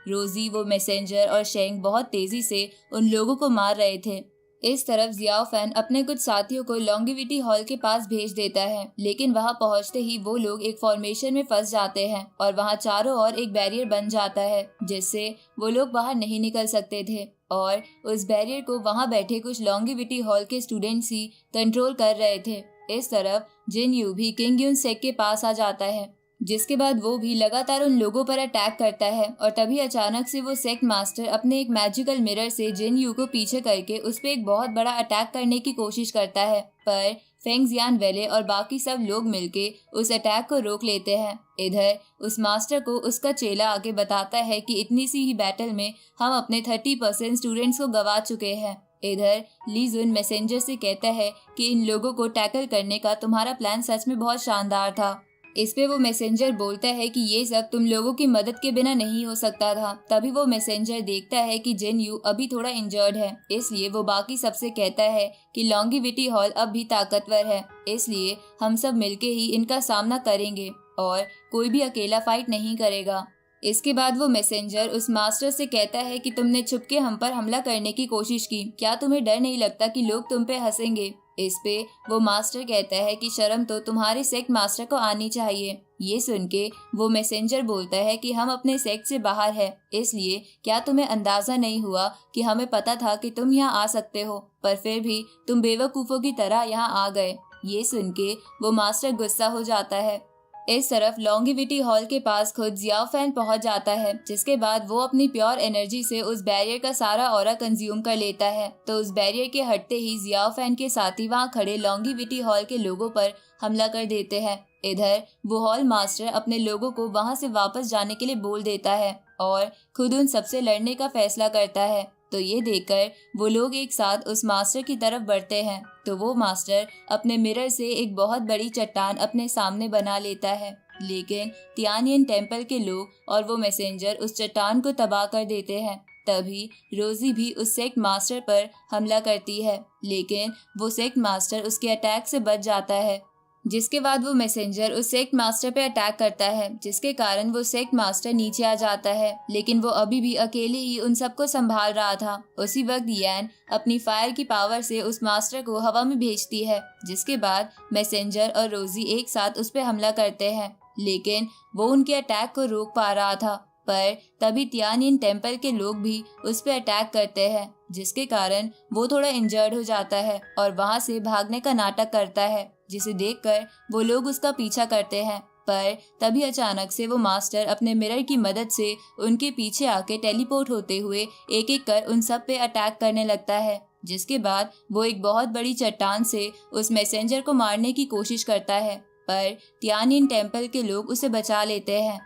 रोजी, वो मैसेंजर और शेंग बहुत तेजी से उन लोगों को मार रहे थे। इस तरफ जियाओ फैन अपने कुछ साथियों को लॉन्गिविटी हॉल के पास भेज देता है, लेकिन वहां पहुंचते ही वो लोग एक फॉर्मेशन में फंस जाते हैं और वहां चारों ओर एक बैरियर बन जाता है, जिससे वो लोग बाहर नहीं निकल सकते थे और उस बैरियर को वहां बैठे कुछ लॉन्गिविटी हॉल के स्टूडेंट्स ही कंट्रोल कर रहे थे। इस तरफ जिन यू भी किंग यून सेक के पास आ जाता है, जिसके बाद वो भी लगातार उन लोगों पर अटैक करता है और तभी अचानक से वो सेक्ट मास्टर अपने एक मैजिकल मिरर से जिन यू को पीछे करके उस पर एक बहुत बड़ा अटैक करने की कोशिश करता है, पर फेंग जियान वेले और बाकी सब लोग मिलके उस अटैक को रोक लेते हैं। इधर उस मास्टर को उसका चेला आके बताता है कि इतनी सी ही बैटल में हम अपने 30% स्टूडेंट्स को गवा चुके हैं। इधर ली जुन मैसेंजर से कहता है कि इन लोगों को टैकल करने का तुम्हारा प्लान सच में बहुत शानदार था। इस पे वो मैसेंजर बोलता है कि ये सब तुम लोगों की मदद के बिना नहीं हो सकता था। तभी वो मैसेंजर देखता है कि जिन यू अभी थोड़ा इंजर्ड है, इसलिए वो बाकी सबसे कहता है कि लॉन्गिविटी हॉल अब भी ताकतवर है, इसलिए हम सब मिलके ही इनका सामना करेंगे और कोई भी अकेला फाइट नहीं करेगा। इसके बाद वो मैसेंजर उस मास्टर से कहता है कि तुमने छुपके हम पर हमला करने की कोशिश की, क्या तुम्हें डर नहीं लगता कि लोग तुम पे हंसेंगे? इस पे वो मास्टर कहता है कि शर्म तो तुम्हारे सेक्ट मास्टर को आनी चाहिए। ये सुन के वो मैसेंजर बोलता है कि हम अपने सेक्ट से बाहर है, इसलिए क्या तुम्हें अंदाजा नहीं हुआ कि हमें पता था कि तुम यहाँ आ सकते हो, पर फिर भी तुम बेवकूफ़ों की तरह यहाँ आ गए। ये सुन के वो मास्टर गुस्सा हो जाता है। इस तरफ लॉन्गिविटी हॉल के पास खुद जियाओ फैन पहुंच जाता है, जिसके बाद वो अपनी प्योर एनर्जी से उस बैरियर का सारा ऑरा कंज्यूम कर लेता है। तो उस बैरियर के हटते ही जियाओ फैन के साथी वहां खड़े लॉन्गिविटी हॉल के लोगों पर हमला कर देते हैं। इधर वो हॉल मास्टर अपने लोगों को वहां से वापस जाने के लिए बोल देता है और खुद उन सबसे लड़ने का फैसला करता है। तो ये देखकर वो लोग एक साथ उस मास्टर की तरफ बढ़ते हैं। तो वो मास्टर अपने मिरर से एक बहुत बड़ी चट्टान अपने सामने बना लेता है, लेकिन तियानियन टेम्पल के लोग और वो मैसेंजर उस चट्टान को तबाह कर देते हैं। तभी रोजी भी उस सेक्ट मास्टर पर हमला करती है, लेकिन वो सेक्ट मास्टर उसके अटैक से बच जाता है। जिसके बाद वो मैसेंजर उस सेक्ट मास्टर पे अटैक करता है, जिसके कारण वो सेक्ट मास्टर नीचे आ जाता है, लेकिन वो अभी भी अकेले ही उन सबको संभाल रहा था। उसी वक्त यैन अपनी फायर की पावर से उस मास्टर को हवा में भेजती है, जिसके बाद मैसेंजर और रोजी एक साथ उस पे हमला करते हैं, लेकिन वो उनके अटैक को रोक पा रहा था। पर तभी तियानियन टेम्पल के लोग भी उस पे अटैक करते हैं, जिसके कारण वो थोड़ा इंजर्ड हो जाता है और वहां से भागने का नाटक करता है, जिसे देखकर वो लोग उसका पीछा करते हैं। पर तभी अचानक से वो मास्टर अपने मिरर की मदद से उनके पीछे आके टेलीपोर्ट होते हुए एक एक कर उन सब पे अटैक करने लगता है, जिसके बाद वो एक बहुत बड़ी चट्टान से उस मैसेंजर को मारने की कोशिश करता है, पर तियानियन टेम्पल के लोग उसे बचा लेते हैं।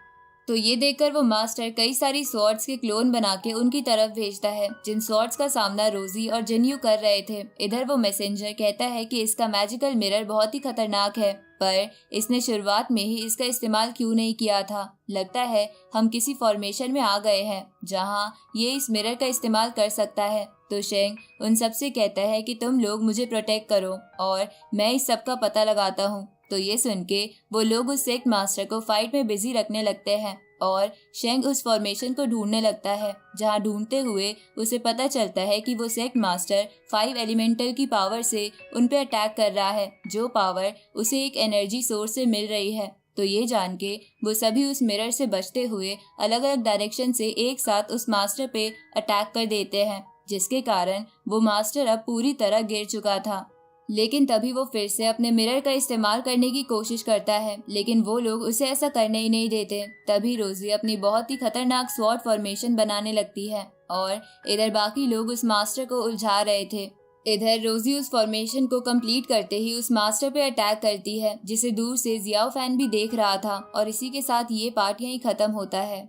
तो ये देखकर वो मास्टर कई सारी स्वॉर्ड्स के क्लोन बना के उनकी तरफ भेजता है, जिन स्वॉर्ड्स का सामना रोजी और जिन्यू कर रहे थे। इधर वो मैसेंजर कहता है कि इसका मैजिकल मिरर बहुत ही खतरनाक है, पर इसने शुरुआत में ही इसका इस्तेमाल क्यों नहीं किया था। लगता है हम किसी फॉर्मेशन में आ गए हैं जहां ये इस मिरर का इस्तेमाल कर सकता है। तो शेंग उन सबसे कहता है कि तुम लोग मुझे प्रोटेक्ट करो और मैं इस सब का पता लगाता हूँ। तो ये सुन के वो लोग उस सेक्ट मास्टर को फाइट में बिजी रखने लगते हैं और शेंग उस फॉर्मेशन को ढूंढने लगता है, जहां ढूंढते हुए उसे पता चलता है कि वो सेक्ट मास्टर 5 एलिमेंटल की पावर से उन पे अटैक कर रहा है, जो पावर उसे एक एनर्जी सोर्स से मिल रही है। तो ये जान के वो सभी उस मिरर से बचते हुए अलग अलग डायरेक्शन से एक साथ उस मास्टर पे अटैक कर देते हैं, जिसके कारण वो मास्टर अब पूरी तरह गिर चुका था। लेकिन तभी वो फिर से अपने मिरर का इस्तेमाल करने की कोशिश करता है, लेकिन वो लोग उसे ऐसा करने ही नहीं देते। तभी रोजी अपनी बहुत ही खतरनाक स्वॉर्ड फॉर्मेशन बनाने लगती है और इधर बाकी लोग उस मास्टर को उलझा रहे थे। इधर रोजी उस फॉर्मेशन को कंप्लीट करते ही उस मास्टर पे अटैक करती है, जिसे दूर से जियाओ फैन भी देख रहा था। और इसी के साथ ये पार्ट यहीं खत्म होता है।